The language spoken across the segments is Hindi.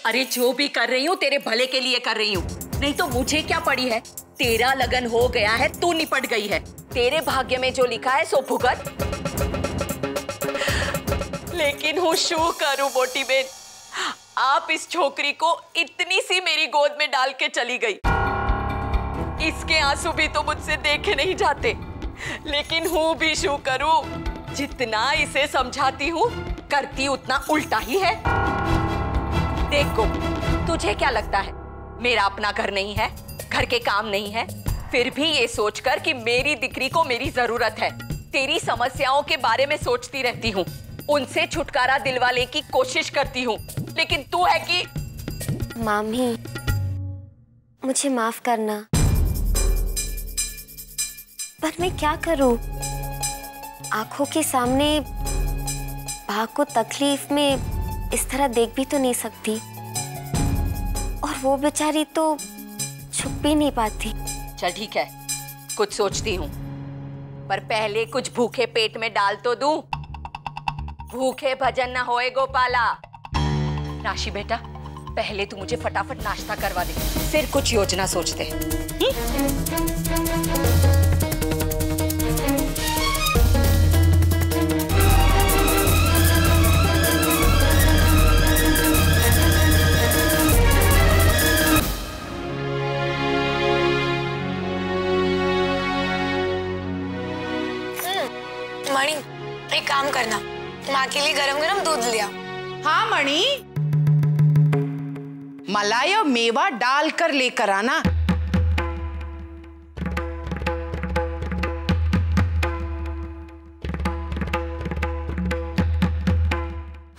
अरे जो भी कर रही हूँ तेरे भले के लिए कर रही हूँ, नहीं तो मुझे क्या पड़ी है। तेरा लगन हो गया है, तू निपट गई है। तेरे भाग्य में जो लिखा है सो भुगत। लेकिन हूँ शू करूँ मोटी बेन, आप इस छोकरी को इतनी सी मेरी गोद में डाल के चली गई। इसके आंसू भी तो मुझसे देखे नहीं जाते। लेकिन हूँ भी शू करूँ, जितना इसे समझाती हूँ करती उतना उल्टा ही है। देखो तुझे क्या लगता है मेरा अपना घर नहीं है, घर के काम नहीं है, फिर भी ये सोचकर कि मेरी दिकरी को मेरी जरूरत है तेरी समस्याओं के बारे में सोचती रहती हूँ, उनसे छुटकारा दिलवाने की कोशिश करती हूँ। लेकिन तू है कि मामी मुझे माफ करना, पर मैं क्या करूं? आंखों के सामने भाग को तकलीफ में इस तरह देख भी तो नहीं सकती, और वो बेचारी तो छुप भी नहीं पाती। चल ठीक है, कुछ सोचती हूँ, पर पहले कुछ भूखे पेट में डाल तो दूं। भूखे भजन न होए गोपाला। राशि बेटा, पहले तू मुझे फटाफट नाश्ता करवा दे, फिर कुछ योजना सोचते हैं। मणि, एक काम करना, माँ के लिए गरम गरम दूध लिया। हाँ मणि, मलाई और मेवा डालकर लेकर आना।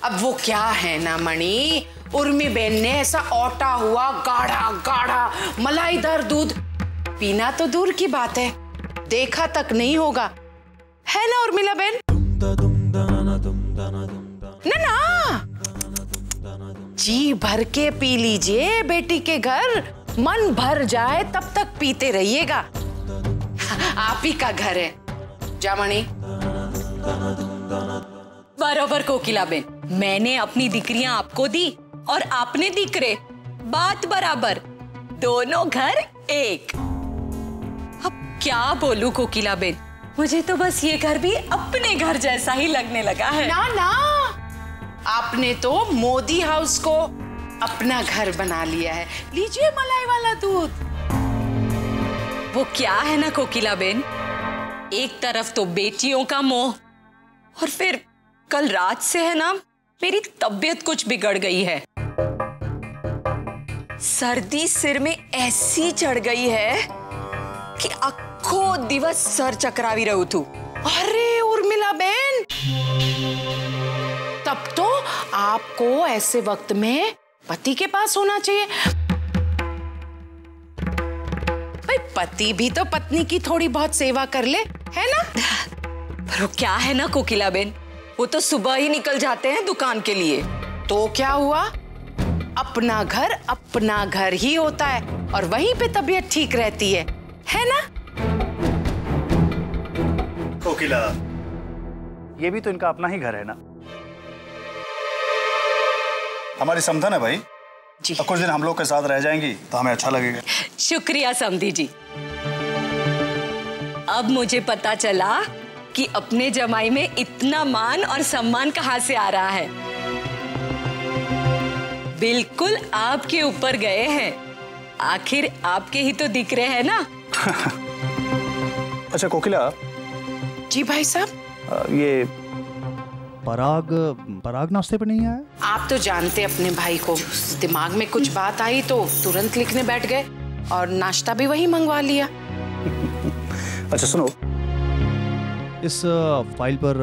अब वो क्या है ना मणि, उर्मी बहन ने ऐसा औटा हुआ गाढ़ा गाढ़ा मलाईदार दूध पीना तो दूर की बात है, देखा तक नहीं होगा, है ना उर्मिला बहन? ना जी भर के पी लीजिए, बेटी के घर मन भर जाए तब तक पीते रहिएगा। आप ही का घर है। जा मणि। बराबर कोकिला बेन, मैंने अपनी दिकरियां आपको दी और आपने दिकरे, बात बराबर, दोनों घर एक। अब क्या बोलूं कोकिला बेन, मुझे तो बस ये घर भी अपने घर जैसा ही लगने लगा है। ना ना, आपने तो मोदी हाउस को अपना घर बना लिया है। लीजिए मलाई वाला दूध। वो क्या है ना कोकिला बेन, एक तरफ तो बेटियों का मोह, और फिर कल रात से है ना मेरी तबीयत कुछ बिगड़ गई है। सर्दी सिर में ऐसी चढ़ गई है कि आखो दिवस सर चकरावी रहू तू। अरे उर्मिला बहन, तब तो आपको ऐसे वक्त में पति के पास होना चाहिए। भाई पति भी तो पत्नी की थोड़ी बहुत सेवा कर ले, है ना? पर वो क्या है ना कोकिला बेन, वो तो सुबह ही निकल जाते हैं दुकान के लिए। तो क्या हुआ, अपना घर ही होता है, और वहीं पे तबीयत ठीक रहती है ना? कोकिला, ये भी तो इनका अपना ही घर है ना। हमारी समझन है भाई जी। कुछ दिन हम लोग के साथ रह जाएंगी तो हमें अच्छा लगेगा। शुक्रिया समधी जी, अब मुझे पता चला कि अपने जमाई में इतना मान और सम्मान कहाँ से आ रहा है। बिल्कुल आपके ऊपर गए हैं, आखिर आपके ही तो दिख रहे हैं ना। अच्छा कोकिला जी भाई साहब, ये पराग नाश्ते पे नहीं आया? आप तो जानते अपने भाई को, दिमाग में कुछ बात आई तो तुरंत लिखने बैठ गए और नाश्ता भी वही मंगवा लिया। अच्छा सुनो, इस फाइल पर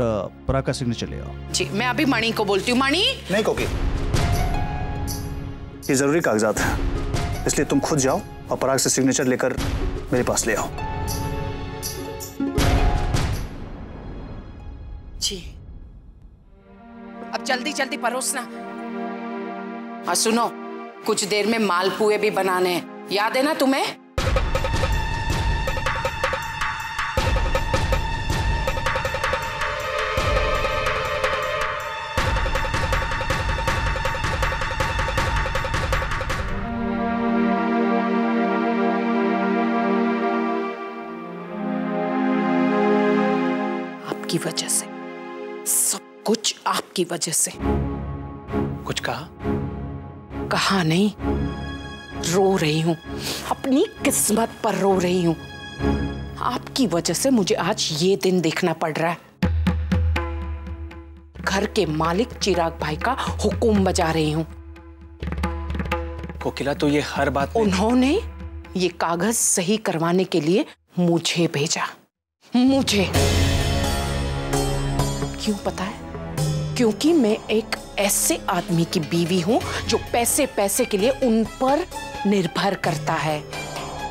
पराग का सिग्नेचर ले आओ। जी, मैं अभी मणि को बोलती हूँ। मणि। नहीं कोकी, ये जरूरी कागजात है, इसलिए तुम खुद जाओ और पराग से सिग्नेचर लेकर मेरे पास ले आओ। जी, अब जल्दी जल्दी परोसना। और सुनो, कुछ देर में मालपुए भी बनाने हैं, याद है ना तुम्हें? आपकी वजह से, सब कुछ आपकी वजह से। कुछ कहा? कहा नहीं, रो रही हूं, अपनी किस्मत पर रो रही हूं। आपकी वजह से मुझे आज ये दिन देखना पड़ रहा है। घर के मालिक चिराग भाई का हुक्म बजा रही हूं। कोकिला, तो ये हर बात में... उन्होंने ये कागज सही करवाने के लिए मुझे भेजा। मुझे क्यों पता है? क्योंकि मैं एक ऐसे आदमी की बीवी हूं जो पैसे पैसे के लिए उन पर निर्भर करता है,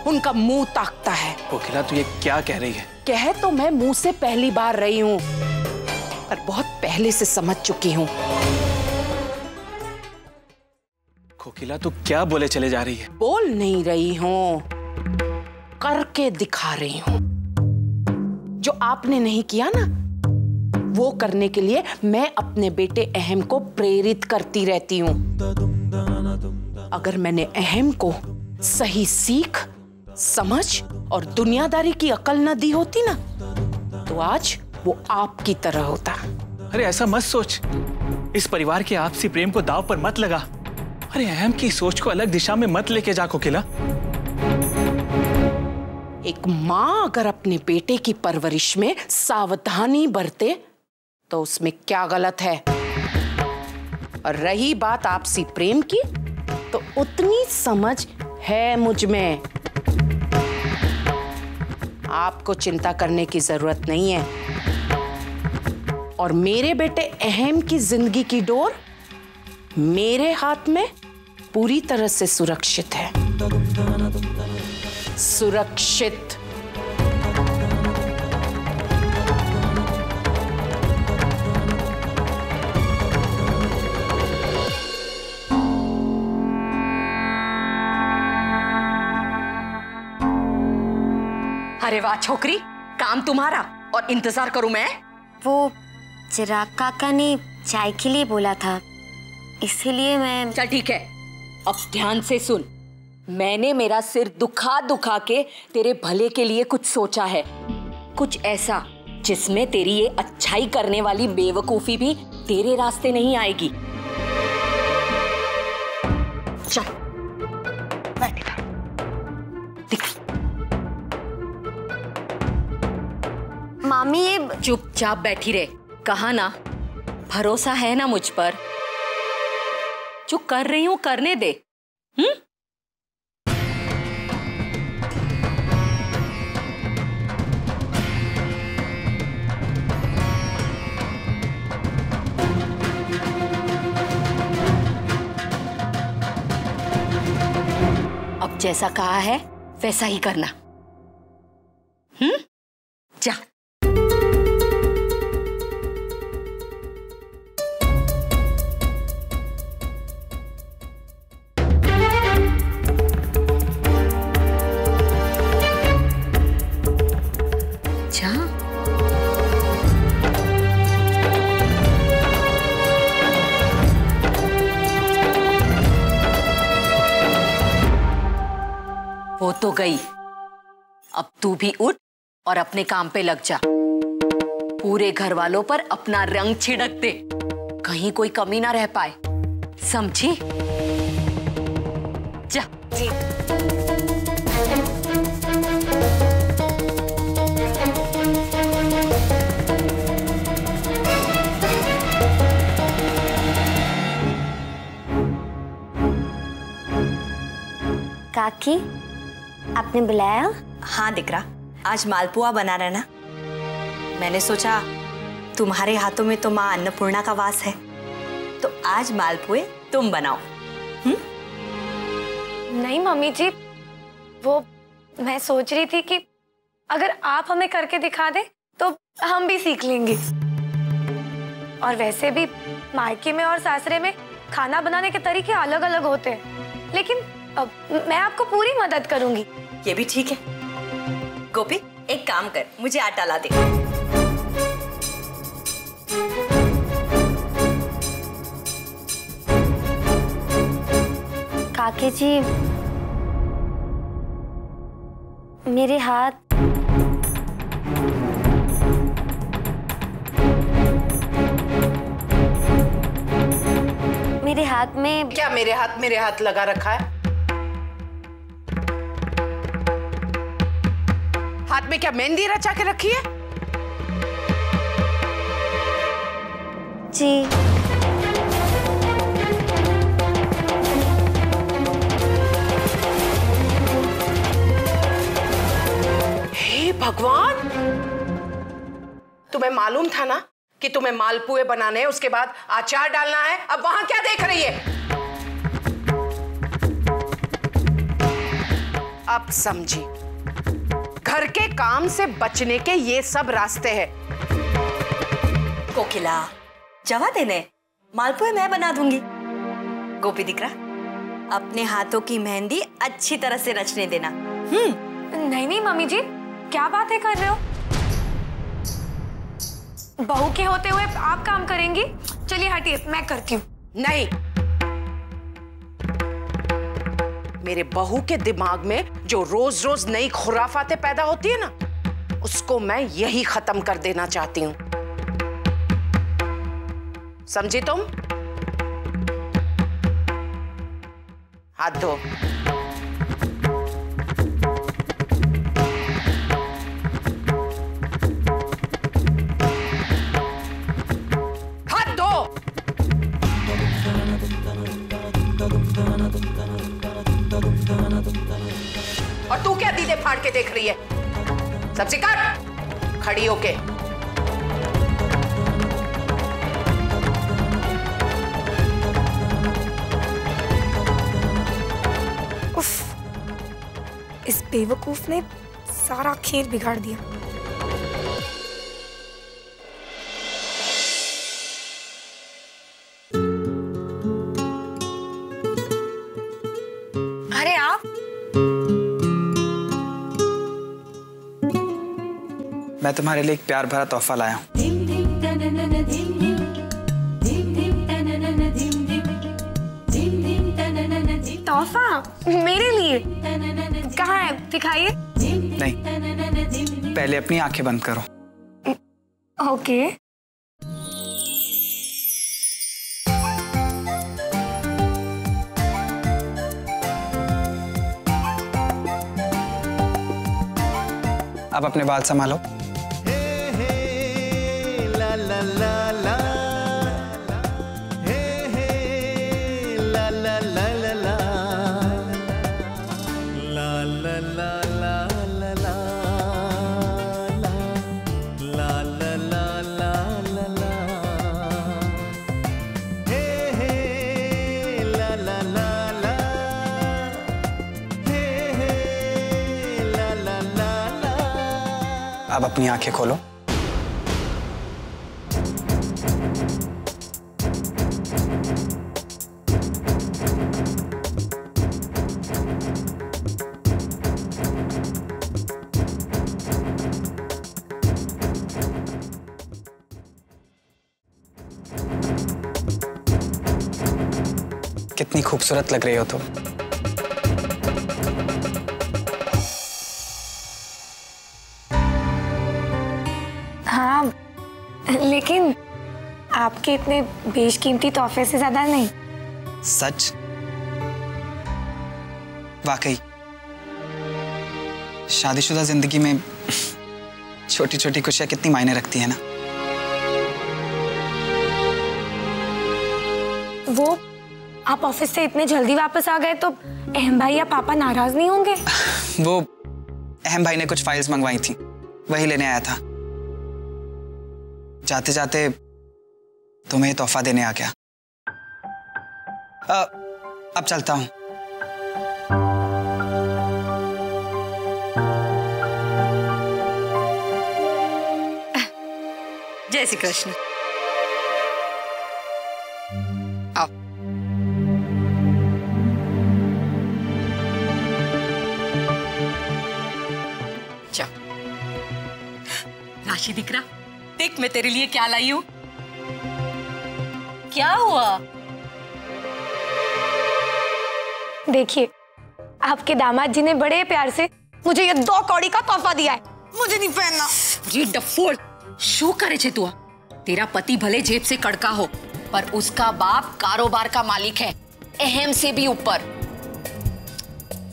उनका मुंह ताकता है। कोकिला, तू ये क्या कह रही है? कह तो मैं मुंह से पहली बार रही हूं, पर बहुत पहले से समझ चुकी हूं। कोकिला, तू क्या बोले चले जा रही है? बोल नहीं रही हूं, करके दिखा रही हूं। जो आपने नहीं किया ना, वो करने के लिए मैं अपने बेटे अहम को प्रेरित करती रहती हूं। अगर मैंने अहम को सही सीख, समझ और दुनियादारी की अकल न दी होती ना, तो आज वो आपकी तरह होता। अरे ऐसा मत सोच, इस परिवार के आपसी प्रेम को दांव पर मत लगा। अरे अहम की सोच को अलग दिशा में मत लेके जा कोकिला। एक माँ अगर अपने बेटे की परवरिश में सावधानी बरते तो उसमें क्या गलत है? और रही बात आपसी प्रेम की, तो उतनी समझ है मुझ में। आपको चिंता करने की जरूरत नहीं है। और मेरे बेटे अहम की जिंदगी की डोर मेरे हाथ में पूरी तरह से सुरक्षित है। सुरक्षित। अरे वाह छोकरी, काम तुम्हारा और इंतजार करूं मैं? वो चिराग काका ने चाय के लिए बोला था, इसीलिए मैं... चल ठीक है, अब ध्यान से सुन। मैंने मेरा सिर दुखा दुखा के तेरे भले के लिए कुछ सोचा है, कुछ ऐसा जिसमें तेरी ये अच्छाई करने वाली बेवकूफी भी तेरे रास्ते नहीं आएगी। चल बैठ। मामी ये... चुपचाप बैठी रहे, कहा ना, भरोसा है ना मुझ पर? जो कर रही हूं करने दे। अब जैसा कहा है वैसा ही करना। जा। वो तो गई, अब तू भी उठ और अपने काम पे लग जा। पूरे घर वालों पर अपना रंग छिड़क दे, कहीं कोई कमी ना रह पाए, समझी? जा। जी। काकी, आपने बुलाया? हाँ दिकरा, आज मालपुआ बना रहा ना। मैंने सोचा तुम्हारे हाथों में तो माँ अन्नपूर्णा का वास है, तो आज मालपुए तुम बनाओ। नहीं मम्मी जी, वो मैं सोच रही थी कि अगर आप हमें करके दिखा दे तो हम भी सीख लेंगे। और वैसे भी मायके में और सासरे में खाना बनाने के तरीके अलग अलग होते हैं, लेकिन मैं आपको पूरी मदद करूंगी। ये भी ठीक है। गोपी, एक काम कर, मुझे आटा ला दे। काकी जी, मेरे हाथ मेरे हाथ में। क्या मेरे हाथ लगा रखा है? हाथ में क्या मेहंदी रचा के रखी है? जी। हे भगवान, तुम्हें मालूम था ना कि तुम्हें मालपुए बनाने हैं, उसके बाद अचार डालना है। अब वहां क्या देख रही है? अब समझी, घर के काम से बचने के ये सब रास्ते हैं। कोकिला, जवा देने, मालपुए मैं बना दूंगी। गोपी दिकरा, अपने हाथों की मेहंदी अच्छी तरह से रचने देना। नहीं नहीं मम्मी जी, क्या बातें कर रहे हो? बहू के होते हुए आप काम करेंगी? चलिए हटिए, मैं करती हूँ। नहीं, मेरे बहू के दिमाग में जो रोज रोज नई खुराफातें पैदा होती है ना, उसको मैं यही खत्म कर देना चाहती हूँ। समझी तुम? हाथ धो। हाथ धो। और तू क्या दीदे फाड़ के देख रही है? सब्जी काट खड़ी होके। इस बेवकूफ ने सारा खेल बिगाड़ दिया। अरे आप? मैं तुम्हारे लिए एक प्यार भरा तोहफा लाया हूँ। तोहफा मेरे लिए? कहाँ है, दिखाइए। नहीं, पहले अपनी आंखें बंद करो। ओके। अब अपने बाल संभालो। अब अपनी आंखें खोलो। कितनी खूबसूरत लग रही हो तुम। हाँ, लेकिन आपके इतने बेशकीमती तोहफे से ज्यादा नहीं। सच? वाकई शादीशुदा जिंदगी में छोटी छोटी खुशियां कितनी मायने रखती है ना। वो आप ऑफिस से इतने जल्दी वापस आ गए तो अहम भाई या पापा नाराज नहीं होंगे? वो अहम भाई ने कुछ फाइल्स मंगवाई थी, वही लेने आया था। जाते जाते तुम्हें तोहफा देने आ गया। अब चलता हूं। जय श्री कृष्ण। आओ। जा राशि दिकरा, देख मैं तेरे लिए क्या लाई हूं। क्या हुआ? देखिए, आपके दामाद जी ने बड़े प्यार से मुझे ये 2 कौड़ी का तोहफा दिया है। मुझे नहीं पहनना। जी डफोड़, शू करे छे तू? तेरा पति भले जेब से कड़का हो, पर उसका बाप कारोबार का मालिक है, अहम से भी ऊपर।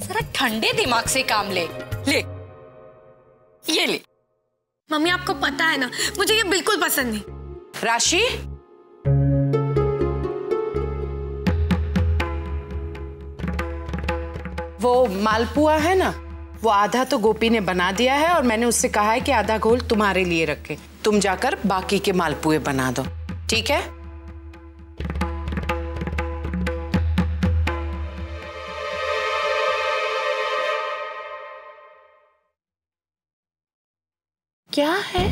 जरा ठंडे दिमाग से काम ले। ले, ये ले। मम्मी आपको पता है ना, मुझे ये बिल्कुल पसंद नहीं। राशि, वो मालपुआ है ना, वो आधा तो गोपी ने बना दिया है और मैंने उससे कहा है कि आधा घोल तुम्हारे लिए रखे। तुम जाकर बाकी के मालपुए बना दो, ठीक है? क्या है?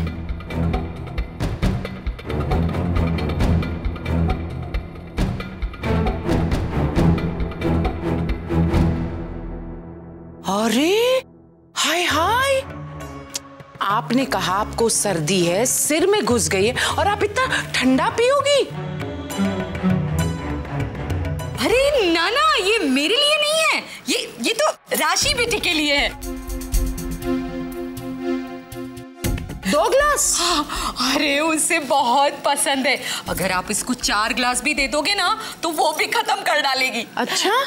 अरे हाय हाय, आपने कहा आपको सर्दी है, सिर में घुस गई है और आप इतना ठंडा पियोगी? अरे ना ना, ये मेरे लिए नहीं है, ये तो राशि बेटी के लिए है। 2 ग्लास? हाँ, अरे उसे बहुत पसंद है। अगर आप इसको 4 ग्लास भी दे दोगे ना तो वो भी खत्म कर डालेगी। अच्छा,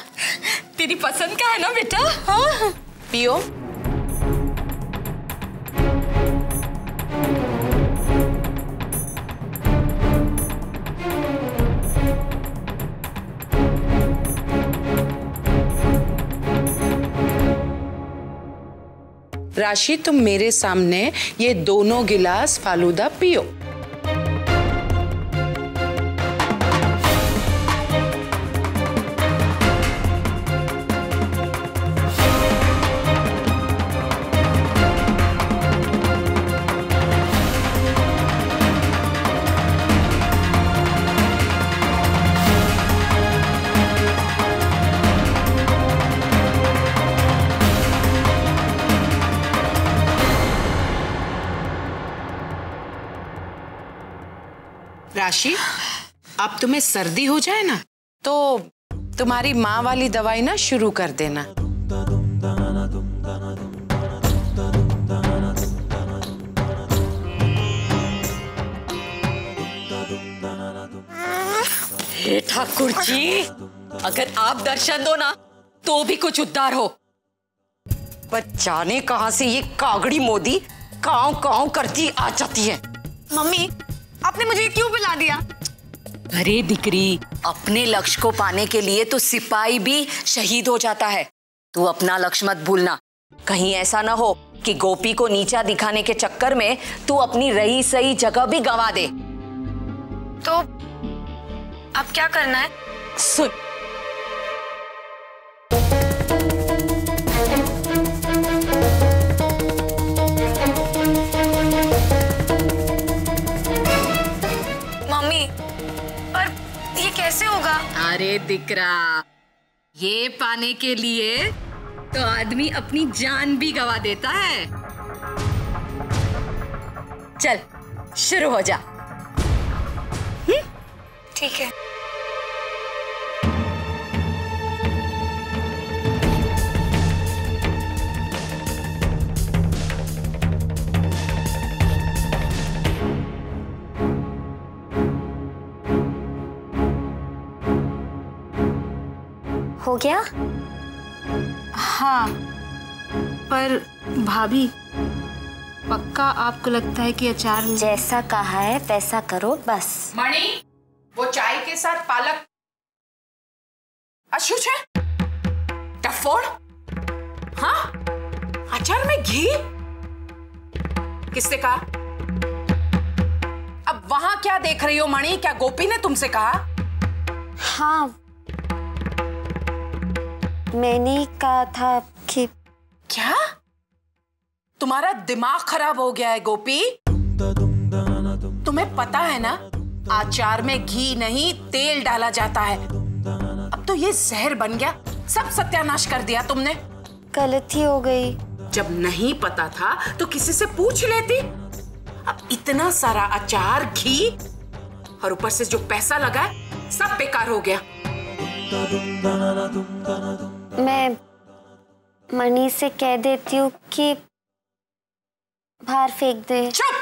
तेरी पसंद का है ना बेटा? हाँ, पियो। राशि, तुम मेरे सामने ये दोनों गिलास फालूदा पियो। राशि, अब तुम्हें सर्दी हो जाए ना तो तुम्हारी माँ वाली दवाई ना शुरू कर देना। हे ठाकुर जी, अगर आप दर्शन दो ना तो भी कुछ उद्धार हो। पर जाने कहां से ये कागड़ी मोदी काव काव करती आ जाती है। मम्मी आपने मुझे क्यों बुला दिया? अरे दिकरी, अपने लक्ष्य को पाने के लिए तो सिपाही भी शहीद हो जाता है। तू अपना लक्ष्य मत भूलना। कहीं ऐसा ना हो कि गोपी को नीचा दिखाने के चक्कर में तू अपनी रही सही जगह भी गंवा दे। तो अब क्या करना है? सुन, कैसे होगा? अरे दिकरा, ये पाने के लिए तो आदमी अपनी जान भी गवा देता है। चल शुरू हो जा। ठीक है। हो गया? हाँ, पर भाभी पक्का आपको लगता है कि अचार जैसा कहा है वैसा करो बस। मणि, वो चाय के साथ पालक अशुच है? टफोड़? हाँ, अचार में घी? किसने कहा? अब वहां क्या देख रही हो मणि? क्या गोपी ने तुमसे कहा? हाँ, मैंने कहा था कि। क्या? तुम्हारा दिमाग खराब हो गया है गोपी? तुम्हें पता है ना, अचार में घी नहीं तेल डाला जाता है। अब तो ये जहर बन गया, सब सत्यानाश कर दिया तुमने। गलती हो गई। जब नहीं पता था तो किसी से पूछ लेती। अब इतना सारा अचार, घी और ऊपर से जो पैसा लगा है सब बेकार हो गया। मैं मणि से कह देती हूँ कि बाहर फेंक दे। चुप!